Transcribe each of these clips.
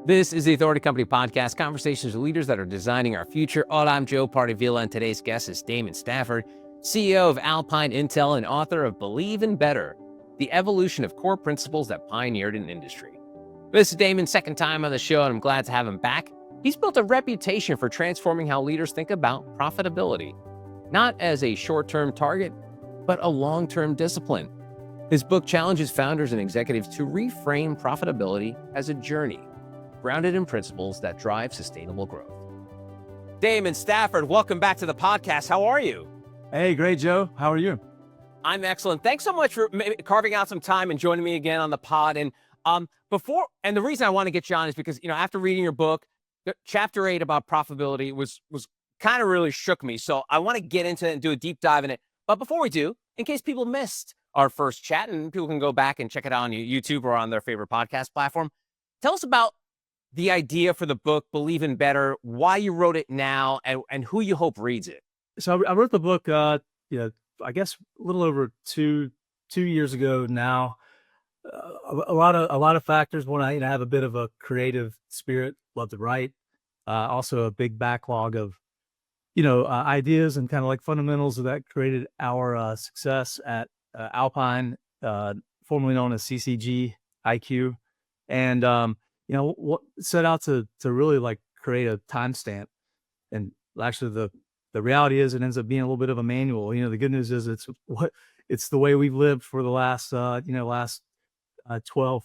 This is the Authority Company Podcast, conversations with leaders that are designing our future. I'm Joe Pardavila, and today's guest is Damon Stafford, CEO of Alpine Intel and author of Believe in Better, the evolution of core principles that pioneered an industry. This is Damon's second time on the show, and I'm glad to have him back. He's built a reputation for transforming how leaders think about profitability, not as a short-term target, but a long-term discipline. His book challenges founders and executives to reframe profitability as a journey, grounded in principles that drive sustainable growth. Damon Stafford, welcome back to the podcast. How are you? Hey, great, Joe. How are you? I'm excellent. Thanks so much for carving out some time and joining me again on the pod. And the reason I want to get you on is because, after reading your book, chapter 8 about profitability was kind of really shook me. So I want to get into it and do a deep dive in it. But before we do, in case people missed our first chat, and people can go back and check it out on YouTube or on their favorite podcast platform, tell us about the idea for the book, Believe in Better, why you wrote it now, and who you hope reads it. So I wrote the book, I guess a little over two years ago now. A lot of factors. One, I have a bit of a creative spirit, love to write. Also a big backlog of, ideas and kind of like fundamentals that created our success at Alpine, formerly known as CCG IQ, and what set out to really like create a timestamp. And actually the reality is it ends up being a little bit of a manual. The good news is it's the way we've lived for the last 12,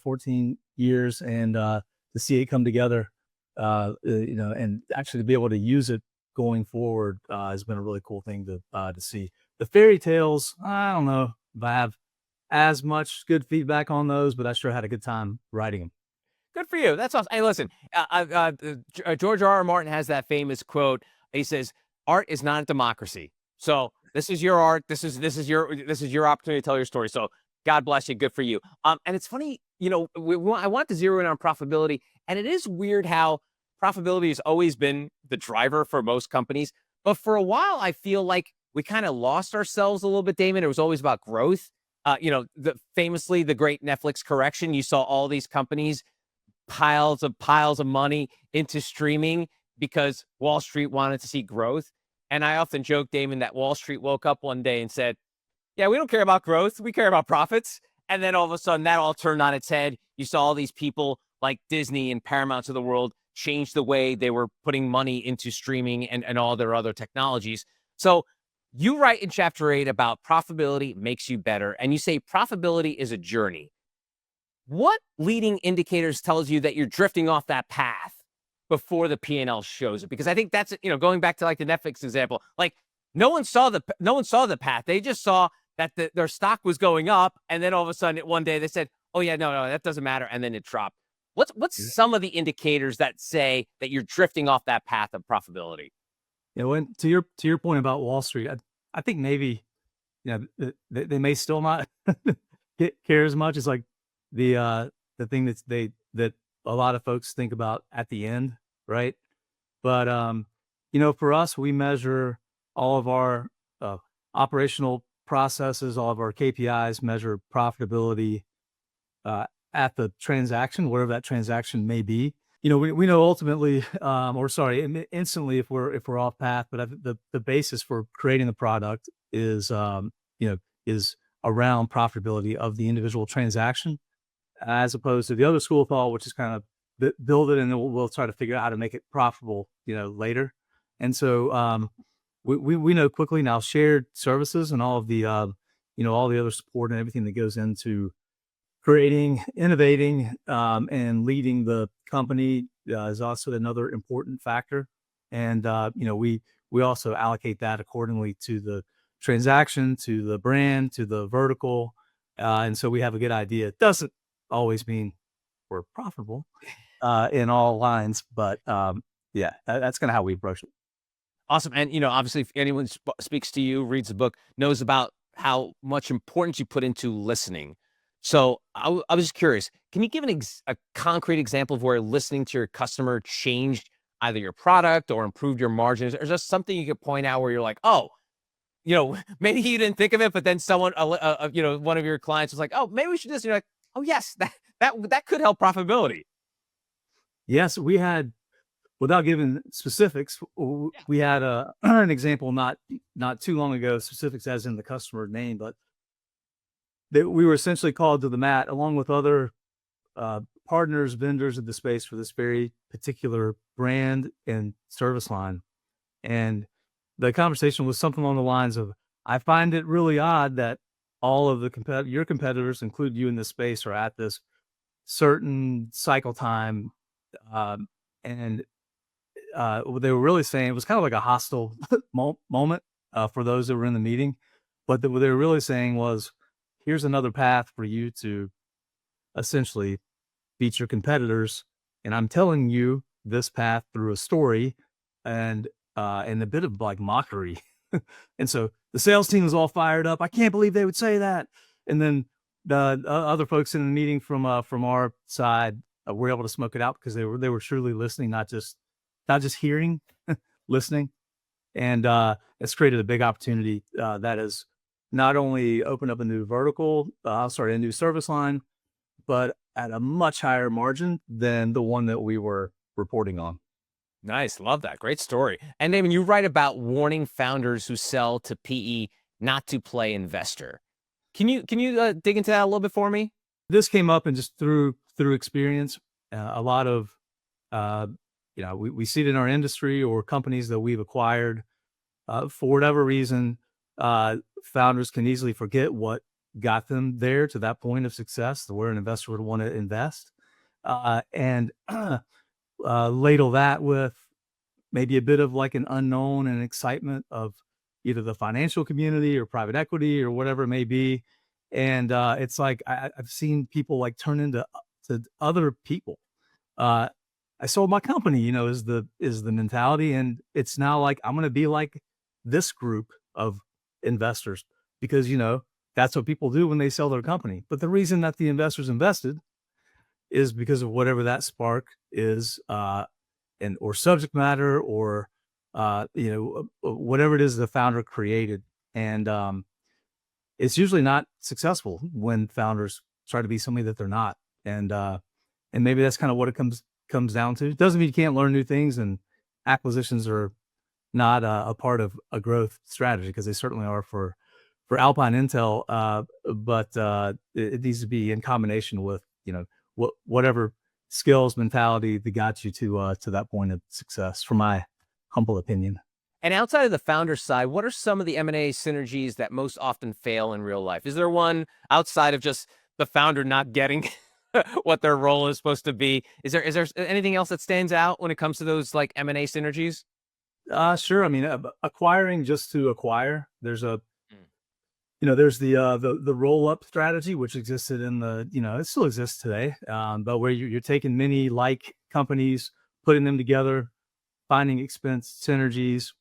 14 years, and to see it come together, and actually to be able to use it going forward has been a really cool thing to see. The fairy tales, I don't know if I have as much good feedback on those, but I sure had a good time writing them. Good for you. That's awesome. Hey, listen, George R.R. Martin has that famous quote. He says, "Art is not a democracy." So this is your art. This is your opportunity to tell your story. So God bless you. Good for you. And it's funny, I want to zero in on profitability, and it is weird how profitability has always been the driver for most companies. But for a while, I feel like we kind of lost ourselves a little bit, Damon. It was always about growth. Famously, the great Netflix correction. You saw all these companies piles of money into streaming because Wall Street wanted to see growth. And I often joke, Damon, that Wall Street woke up one day and said, yeah, we don't care about growth. We care about profits. And then all of a sudden that all turned on its head. You saw all these people like Disney and Paramounts of the world change the way they were putting money into streaming and all their other technologies. So you write in chapter 8 about profitability makes you better. And you say profitability is a journey. What leading indicators tells you that you're drifting off that path before the P&L shows it? Because I think that's, going back to like the Netflix example, like no one saw the path. They just saw that their stock was going up. And then all of a sudden one day they said, oh yeah, no, that doesn't matter. And then it dropped. What's some of the indicators that say that you're drifting off that path of profitability? When to your point about Wall Street, I think maybe, they may still not care as much as like the thing that a lot of folks think about at the end, right? But for us, we measure all of our operational processes, all of our KPIs measure profitability at the transaction, whatever that transaction may be. We know ultimately, instantly if we're off path. But the basis for creating the product is around profitability of the individual transaction, as opposed to the other school of thought, which is kind of build it and then we'll try to figure out how to make it profitable, later. And so we know quickly now shared services and all of the all the other support and everything that goes into creating, innovating, and leading the company is also another important factor. And we also allocate that accordingly to the transaction, to the brand, to the vertical, and so we have a good idea. It doesn't always mean we're profitable in all lines, but that's kind of how we approach it. Awesome. And, obviously, if anyone speaks to you, reads the book, knows about how much importance you put into listening. So I was just curious, can you give a concrete example of where listening to your customer changed either your product or improved your margins? Or just something you could point out where you're like, oh, maybe you didn't think of it, but then someone, one of your clients was like, oh, maybe we should just, you're like, oh, yes, that could help profitability. Yes, we had, without giving specifics, we had an example not too long ago, specifics as in the customer name, but that we were essentially called to the mat along with other partners, vendors of the space for this very particular brand and service line. And the conversation was something along the lines of, I find it really odd that all of your competitors, include you in this space, are at this certain cycle time. And what they were really saying, it was kind of like a hostile moment for those that were in the meeting. But what they were really saying was, here's another path for you to essentially beat your competitors. And I'm telling you this path through a story and a bit of like mockery. And so the sales team was all fired up. I can't believe they would say that. And then the other folks in the meeting from our side were able to smoke it out because they were truly listening, not just hearing, listening. And it's created a big opportunity that has not only opened up a new vertical, a new service line, but at a much higher margin than the one that we were reporting on. Nice. Love that. Great story. And Damon, you write about warning founders who sell to PE not to play investor. Can you dig into that a little bit for me? This came up and just through experience, a lot of, we see it in our industry or companies that we've acquired, for whatever reason, founders can easily forget what got them there to that point of success, to where an investor would want to invest, and ladle that with maybe a bit of like an unknown and excitement of either the financial community or private equity or whatever it may be. And it's like I've seen people like turn into to other people. I sold my company, is the mentality, and it's now like I'm going to be like this group of investors because that's what people do when they sell their company. But the reason that the investors invested is because of whatever that spark is, or subject matter, or whatever it is the founder created. And it's usually not successful when founders try to be somebody that they're not. And maybe that's kind of what it comes down to. It doesn't mean you can't learn new things, and acquisitions are not a part of a growth strategy, because they certainly are for Alpine Intel. But it needs to be in combination with whatever skills, mentality that got you to that point of success, from my humble opinion. And outside of the founder side, what are some of the M&A synergies that most often fail in real life? Is there one outside of just the founder not getting what their role is supposed to be? Is there anything else that stands out when it comes to those like M&A synergies? Sure. I mean, acquiring just to acquire. There's there's the roll up strategy, which existed in it still exists today. But where you're taking many like companies, putting them together, finding expense synergies,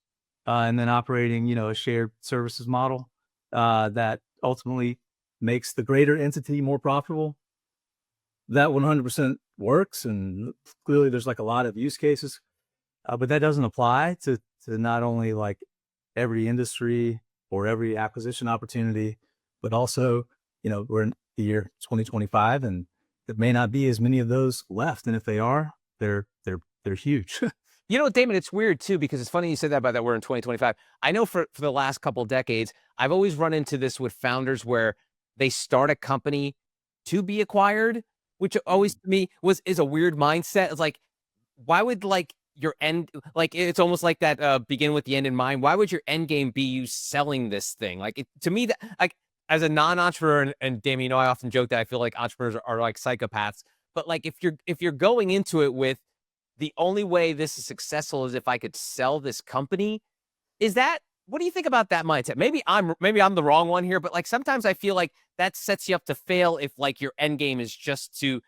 and then operating, a shared services model that ultimately makes the greater entity more profitable. That 100% works, and clearly there's like a lot of use cases, but that doesn't apply to not only like every industry or every acquisition opportunity, but also, we're in the year 2025, and there may not be as many of those left, and if they are, they're huge. You know what, Damon, it's weird too, because it's funny you said that about that we're in 2025. I know for the last couple of decades, I've always run into this with founders where they start a company to be acquired, which always to me is a weird mindset. It's like, why would like your end, like it's almost like that begin with the end in mind. Why would your end game be you selling this thing? Like to me, that like as a non-entrepreneur, and Damon, I often joke that I feel like entrepreneurs are like psychopaths, but like if you're going into it with the only way this is successful is if I could sell this company, what do you think about that mindset? Maybe I'm the wrong one here, but like sometimes I feel like that sets you up to fail if like your end game is just to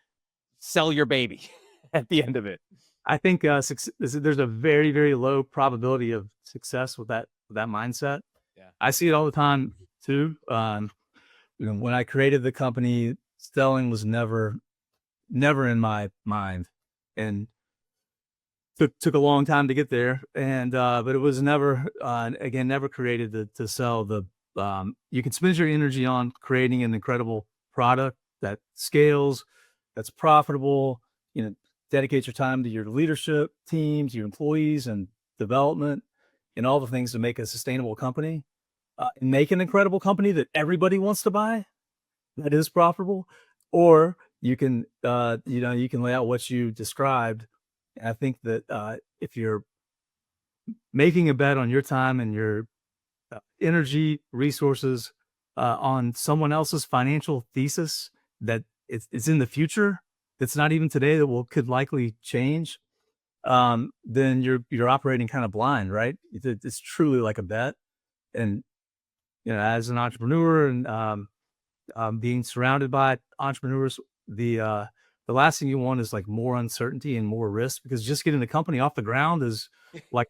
sell your baby at the end of it. I think there's a very, very low probability of success with that mindset. Yeah. I see it all the time too. When I created the company, selling was never in my mind, and took a long time to get there. And but it was never never created to sell. You can spend your energy on creating an incredible product that scales, that's profitable, dedicate your time to your leadership teams, your employees, and development, and all the things to make a sustainable company, and make an incredible company that everybody wants to buy, that is profitable. Or you can, you can lay out what you described. And I think that if you're making a bet on your time and your energy, resources on someone else's financial thesis that it's in the future, that's not even today, that could likely change, then you're operating kind of blind, right? It's truly like a bet. And as an entrepreneur and being surrounded by entrepreneurs, the last thing you want is like more uncertainty and more risk, because just getting the company off the ground is like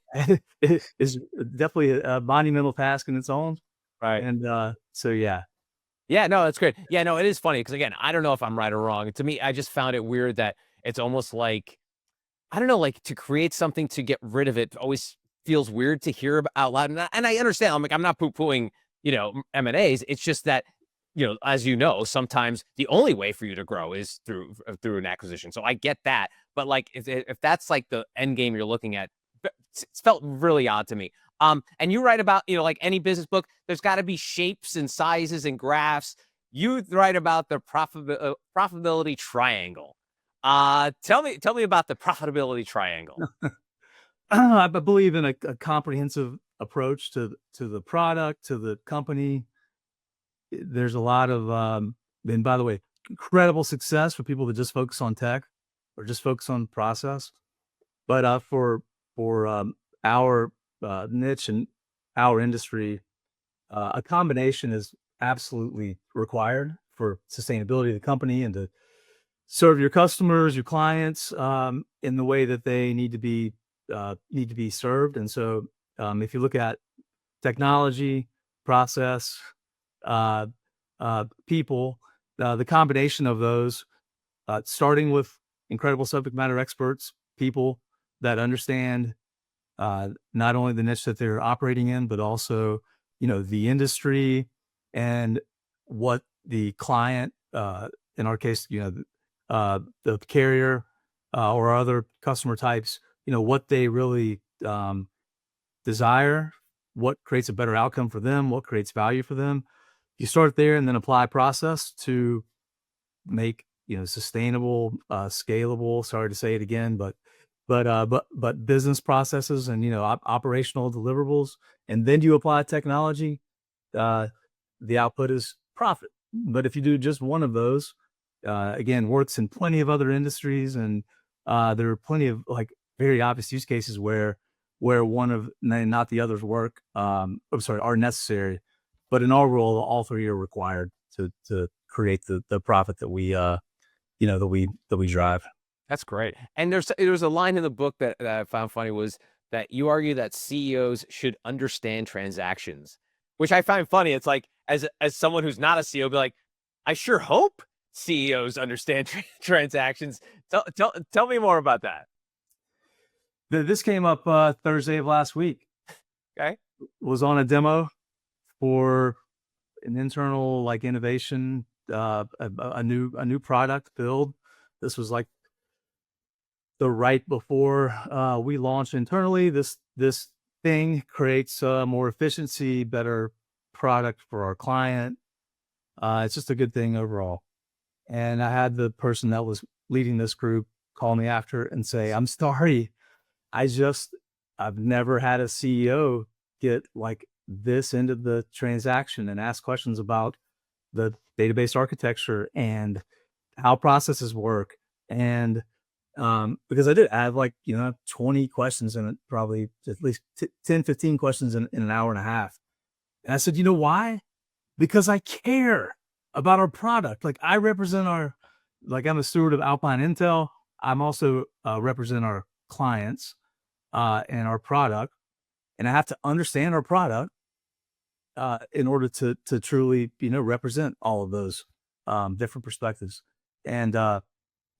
is definitely a monumental task in its own. Right. And so yeah. Yeah, no, that's great. Yeah, no, it is funny because again, I don't know if I'm right or wrong. To me, I just found it weird that it's almost like I don't know, like to create something to get rid of it always feels weird to hear out loud. And I understand. I'm like, I'm not poo-pooing, M&As. It's just that, as you know, sometimes the only way for you to grow is through an acquisition. So I get that. But like, if that's like the end game you're looking at, it's felt really odd to me. And you write about, like any business book, there's got to be shapes and sizes and graphs. You write about the profitability triangle. Tell me about the profitability triangle. I believe in a comprehensive approach to the product, to the company. There's a lot of, and by the way, incredible success for people that just focus on tech or just focus on process. But for our niche and our industry, a combination is absolutely required for sustainability of the company and to serve your customers, your clients, in the way that they need to be served. And so, if you look at technology, process, uh, people, the combination of those, starting with incredible subject matter experts, people that understand not only the niche that they're operating in, but also, the industry and what the client, in our case, the carrier or other customer types, what they really desire, what creates a better outcome for them, what creates value for them. You start there and then apply process to make, sustainable, scalable, sorry to say it again, but business processes and, operational deliverables. And then you apply technology, the output is profit. But if you do just one of those, again, works in plenty of other industries. And there are plenty of like very obvious use cases where one of, not the others work, are necessary. But in our role, all three are required to create the profit that we drive. That's great. And there's a line in the book that I found funny, was that you argue that CEOs should understand transactions, which I find funny. It's like, as someone who's not a CEO, be like, I sure hope CEOs understand transactions. Tell me more about that. This came up Thursday of last week. Okay. Was on a demo for an internal like innovation, a new product build. This was like the right before we launched internally. This thing creates more efficiency, better product for our client. It's just a good thing overall. And I had the person that was leading this group call me after and say, I'm sorry, I've never had a CEO get like this into the transaction and ask questions about the database architecture and how processes work. And because I did have like, 20 questions in it, probably at least 10, 15 questions in an hour and a half. And I said, you know why? Because I care about our product. Like I'm a steward of Alpine Intel. I'm also represent our clients and our product. And I have to understand our product in order to truly, represent all of those different perspectives. And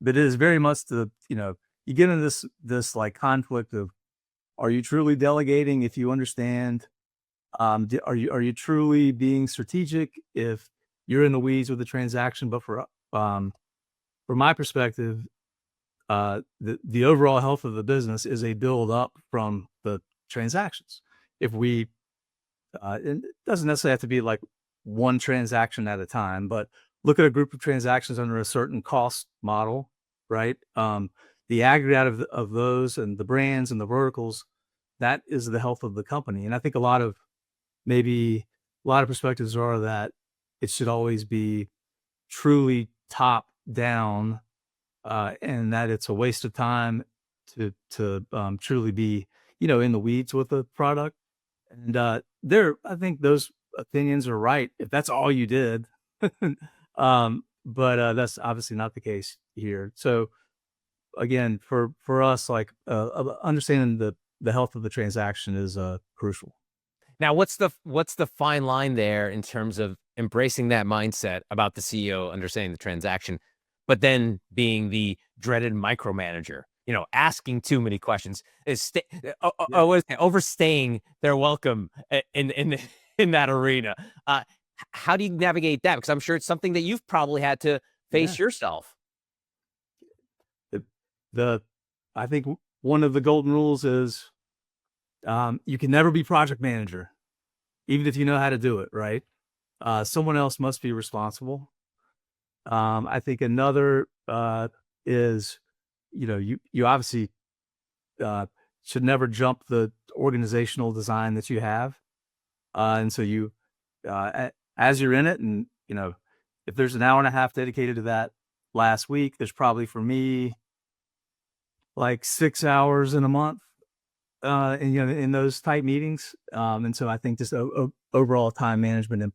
but it is very much you get into this like conflict of, are you truly delegating if you understand? Are you truly being strategic if you're in the weeds with the transaction? But from my perspective, the overall health of the business is a build up from the transactions. If we, it doesn't necessarily have to be like one transaction at a time, but look at a group of transactions under a certain cost model, right? The aggregate of those and the brands and the verticals, that is the health of the company. And I think a lot of perspectives are that it should always be truly top down, and that it's a waste of time to truly be, in the weeds with the product. And I think those opinions are right if that's all you did. But that's obviously not the case here. So again, for us, like understanding the health of the transaction is crucial. Now, what's the fine line there in terms of embracing that mindset about the CEO understanding the transaction, but then being the dreaded micromanager, asking too many questions, what is it, overstaying their welcome in that arena. How do you navigate that? Because I'm sure it's something that you've probably had to face yourself. I think one of the golden rules is you can never be project manager, even if you know how to do it, right? Someone else must be responsible. I think another is, you obviously should never jump the organizational design that you have. And so you, as you're in it, and, if there's an hour and a half dedicated to that last week, there's probably for me like 6 hours in a month, and in those type meetings. And so I think just overall time management and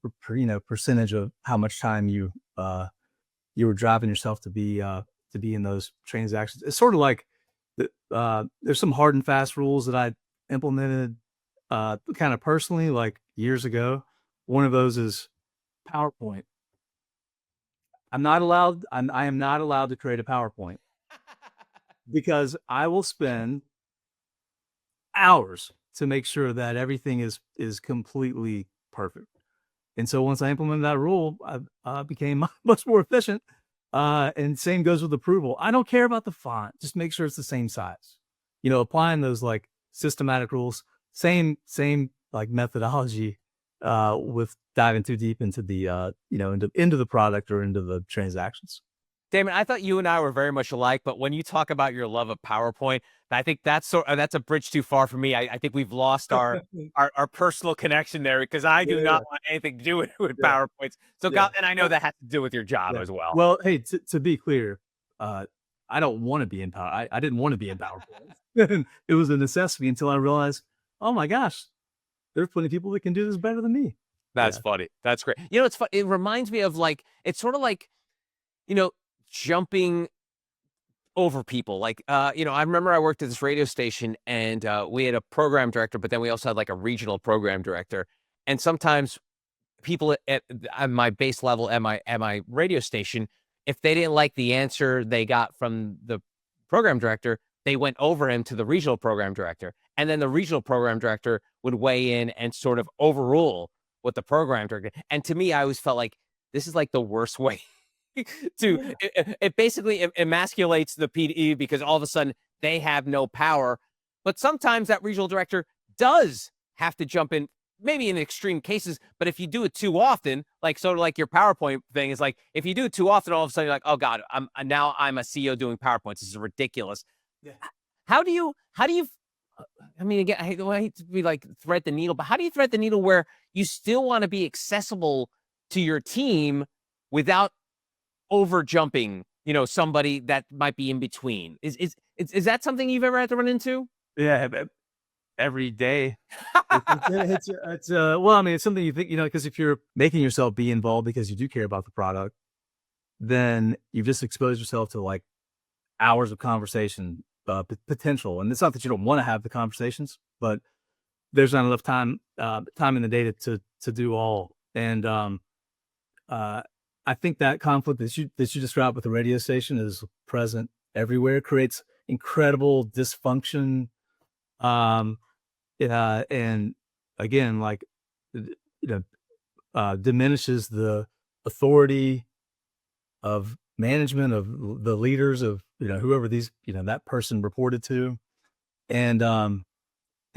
percentage of how much time you were driving yourself to be in those transactions. It's sort of like there's some hard and fast rules that I implemented kind of personally, like years ago. One of those is PowerPoint. I am not allowed to create a PowerPoint because I will spend hours to make sure that everything is completely perfect. And so once I implemented that rule, I became much more efficient. And same goes with approval. I don't care about the font; just make sure it's the same size. Applying those like systematic rules, same like methodology with diving too deep into the into the product or into the transactions. Damon, I thought you and I were very much alike, but when you talk about your love of PowerPoint, I think that's a bridge too far for me. I think we've lost our personal connection there because I do not want anything to do with PowerPoints. So, and I know that has to do with your job as well. Well, hey, to be clear, I don't want to be in Power. I didn't want to be in PowerPoint. It was a necessity until I realized, oh my gosh, there's plenty of people that can do this better than me. That's funny. That's great. It's fun. It reminds me of like, it's sort of like, jumping over people. Like, I remember I worked at this radio station and we had a program director, but then we also had like a regional program director. And sometimes people at my base level at my radio station, if they didn't like the answer they got from the program director, they went over him to the regional program director. And then the regional program director would weigh in and sort of overrule what the program director. And to me, I always felt like this is like the worst way it basically emasculates the PD because all of a sudden they have no power. But sometimes that regional director does have to jump in, maybe in extreme cases. But if you do it too often, like sort of like your PowerPoint thing is like, if you do it too often, all of a sudden you're like, oh God, I'm a CEO doing PowerPoints. This is ridiculous. Yeah. How do you, I mean, again, I hate to be like thread the needle, but how do you thread the needle where you still want to be accessible to your team without over jumping, somebody that might be in between? Is that something you've ever had to run into? Yeah, every day. Well, I mean, it's something you think, because if you're making yourself be involved because you do care about the product, then you've just exposed yourself to like hours of conversation potential. And it's not that you don't want to have the conversations, but there's not enough time in the day to do all. And I think that conflict that you described with the radio station is present everywhere. Creates incredible dysfunction, and again, like diminishes the authority of management, of the leaders, of whoever that person reported to. And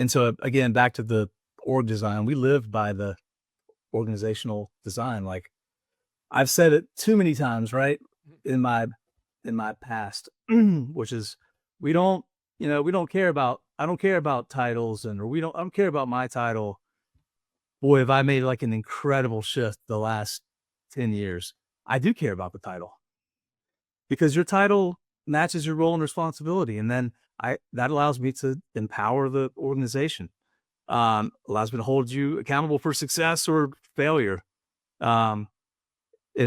so again, back to the org design, we live by the organizational design. Like I've said it too many times, right? In my past, which is we don't care about, I don't care about titles, I don't care about my title. Boy, have I made like an incredible shift the last 10 years. I do care about the title because your title matches your role and responsibility. And then that allows me to empower the organization, allows me to hold you accountable for success or failure. And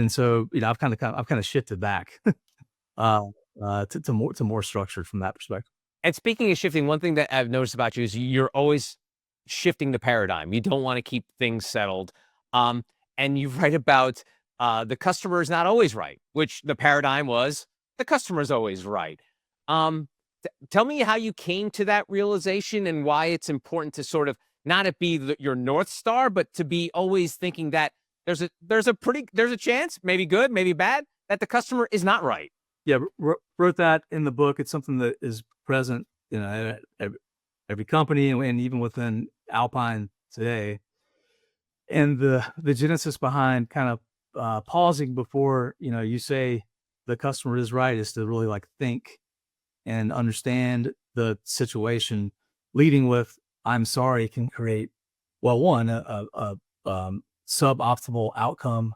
so, I've kind of shifted back, to more structured from that perspective. And speaking of shifting, one thing that I've noticed about you is you're always shifting the paradigm. You don't want to keep things settled. And you write about the customer is not always right, which the paradigm was the customer is always right. Tell me how you came to that realization and why it's important to sort of not it be your North Star, but to be always thinking that there's a chance, maybe good, maybe bad, that the customer is not right. Yeah, wrote that in the book. It's something that is present, at every company and even within Alpine today. And the genesis behind kind of pausing before you say the customer is right is to really like think and understand the situation. Leading with "I'm sorry" can create, well, one a suboptimal outcome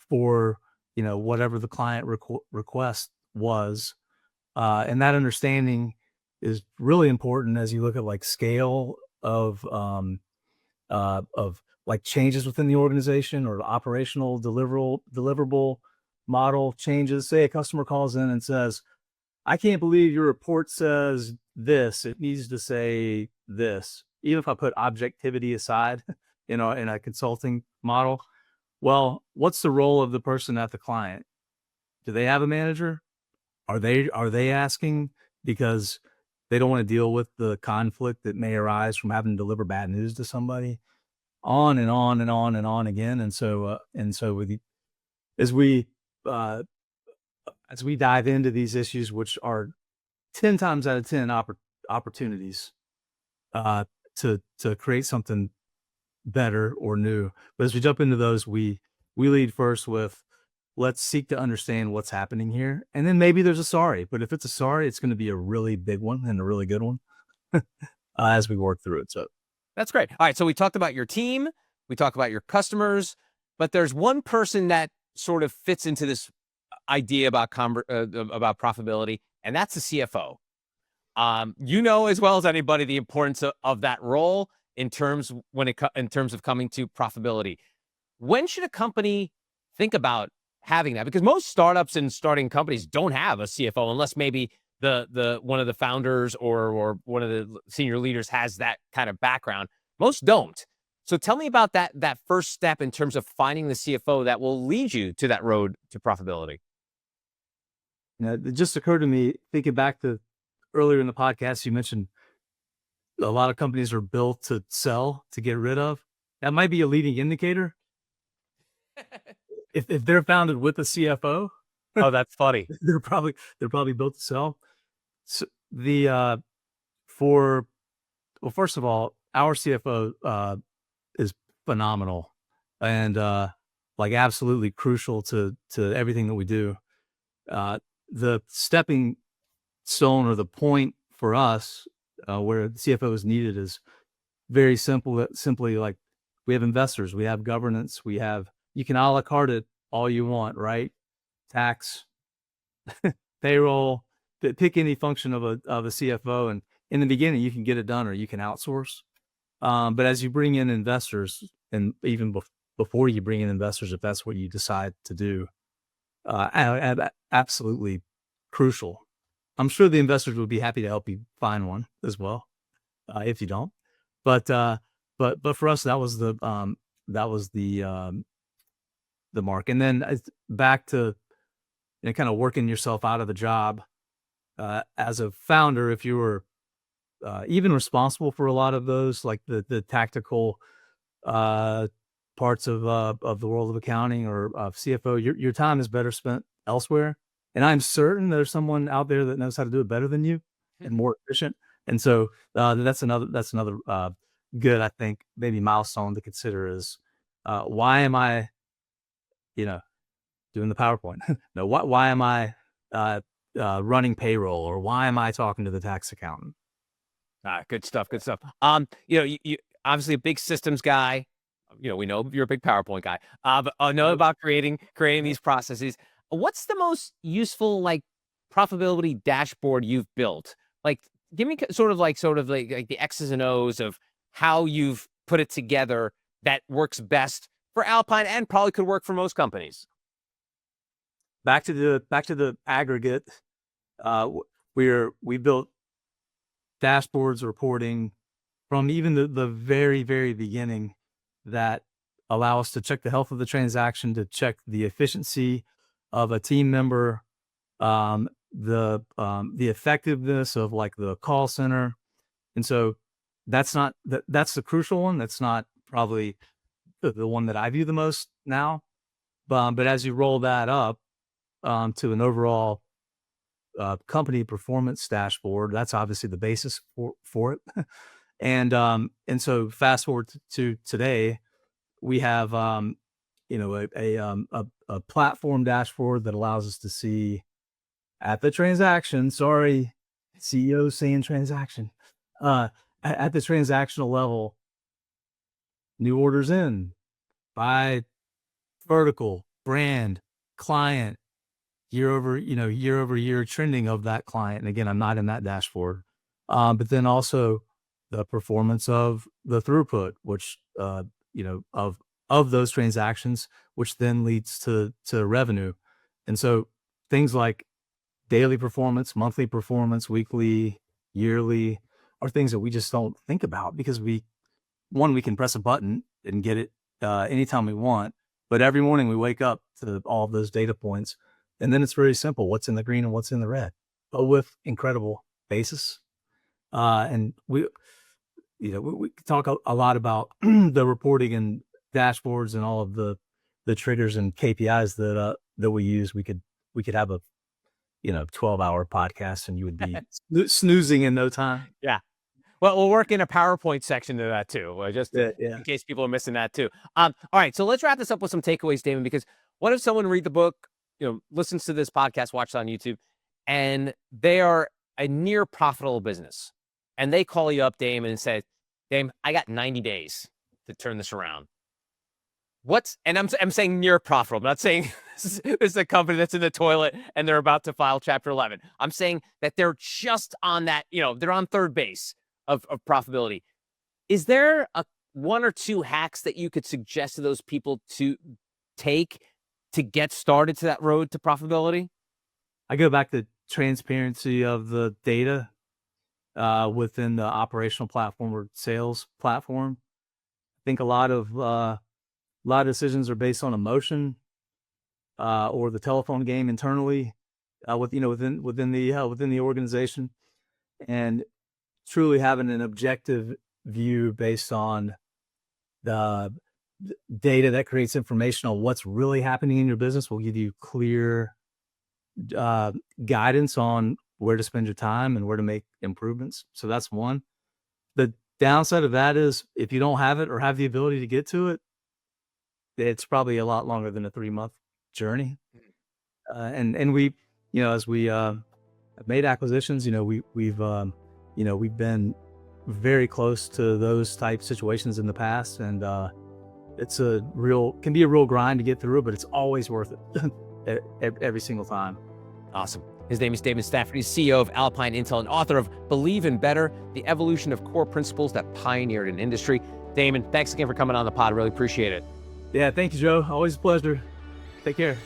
for whatever the client request was, and that understanding is really important as you look at like scale of like changes within the organization or operational deliverable model changes. Say a customer calls in and says, "I can't believe your report says this. It needs to say this." Even if I put objectivity aside, in a consulting model, well, what's the role of the person at the client? Do they have a manager? Are they asking because they don't want to deal with the conflict that may arise from having to deliver bad news to somebody? On and on and on and on again. And so as we dive into these issues, which are 10 times out of 10 opportunities to create something better or new. But as we jump into those, we lead first with, let's seek to understand what's happening here. And then maybe there's a sorry, but if it's a sorry, it's going to be a really big one and a really good one as we work through it. So that's great. All right. So we talked about your team, we talked about your customers, but there's one person that sort of fits into this idea about profitability, and that's the CFO. As well as anybody, the importance of that role in terms of coming to profitability. When should a company think about having that? Because most startups and starting companies don't have a CFO unless maybe the one of the founders or one of the senior leaders has that kind of background. Most don't. So tell me about that first step in terms of finding the CFO that will lead you to that road to profitability. It just occurred to me, thinking back to earlier in the podcast, you mentioned a lot of companies are built to sell, to get rid of. That might be a leading indicator. If they're founded with a CFO, oh, that's funny. they're probably built to sell. So first of all, our CFO is phenomenal and like absolutely crucial to everything that we do. The stepping stone or the point for us where the CFO is needed is very simple. Simply like we have investors, we have governance, you can a la carte it all you want, right? Tax, payroll, pick any function of a CFO, and in the beginning you can get it done or you can outsource. But as you bring in investors, and even before you bring in investors, if that's what you decide to do, absolutely crucial. I'm sure the investors would be happy to help you find one as well, if you don't. But for us, that was the mark. And then back to kind of working yourself out of the job as a founder. If you were even responsible for a lot of those, like the tactical parts of the world of accounting or of CFO, your time is better spent elsewhere. And I'm certain there's someone out there that knows how to do it better than you and more efficient. And so that's another good, I think, maybe milestone to consider is why am I, doing the PowerPoint? No, why am I running payroll, or why am I talking to the tax accountant? Good stuff. Good stuff. You obviously a big systems guy. We know you're a big PowerPoint guy. But I know about creating these processes. What's the most useful profitability dashboard you've built? Like, give me sort of like the X's and O's of how you've put it together that works best for Alpine and probably could work for most companies. Back to the aggregate. We built dashboards reporting from even the very, very beginning that allow us to check the health of the transaction, to check the efficiency of a team member, the effectiveness of the call center. And so that's the crucial one. That's not probably the one that I view the most now. But as you roll that up to an overall company performance dashboard, that's obviously the basis for it. And so fast forward to today, we have a platform dashboard that allows us to see at the transaction. Sorry, CEO saying transaction. At the transactional level, new orders in by vertical, brand, client, year over year trending of that client. And again, I'm not in that dashboard, but then also the performance of the throughput, which of those transactions, which then leads to revenue. And so things like daily performance, monthly performance, weekly, yearly are things that we just don't think about because we can press a button and get it anytime we want. But every morning we wake up to all of those data points, and then it's very simple: what's in the green and what's in the red, but with incredible basis. And we talk a lot about the reporting and dashboards and all of the triggers and KPIs that we use. We could have a 12-hour podcast and you would be snoozing in no time. Yeah. Well, we'll work in a PowerPoint section to that too, just in case people are missing that too. All right, so let's wrap this up with some takeaways, Damon, because what if someone read the book, listens to this podcast, watches on YouTube, and they are a near profitable business, and they call you up, Damon, and say, Damon, I got 90 days to turn this around. And I'm saying near profitable. I'm not saying this is a company that's in the toilet and they're about to file Chapter 11. I'm saying that they're just on that, they're on third base of profitability. Is there one or two hacks that you could suggest to those people to take to get started to that road to profitability? I go back to transparency of the data within the operational platform or sales platform. I think a lot of decisions are based on emotion or the telephone game internally within the organization, and truly having an objective view based on the data that creates information on what's really happening in your business will give you clear guidance on where to spend your time and where to make improvements. So that's one. The downside of that is if you don't have it or have the ability to get to it, it's probably a lot longer than a 3-month journey. And we, as we have made acquisitions, we've been very close to those type situations in the past, and can be a real grind to get through, but it's always worth it every single time. Awesome. His name is Damon Stafford. He's CEO of Alpine Intel and author of Believe in Better, the evolution of core principles that pioneered an industry. Damon, thanks again for coming on the pod. Really appreciate it. Yeah, thank you, Joe. Always a pleasure. Take care.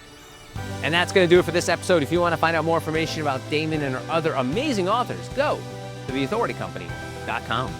And that's going to do it for this episode. If you want to find out more information about Damon and our other amazing authors, go to theauthoritycompany.com.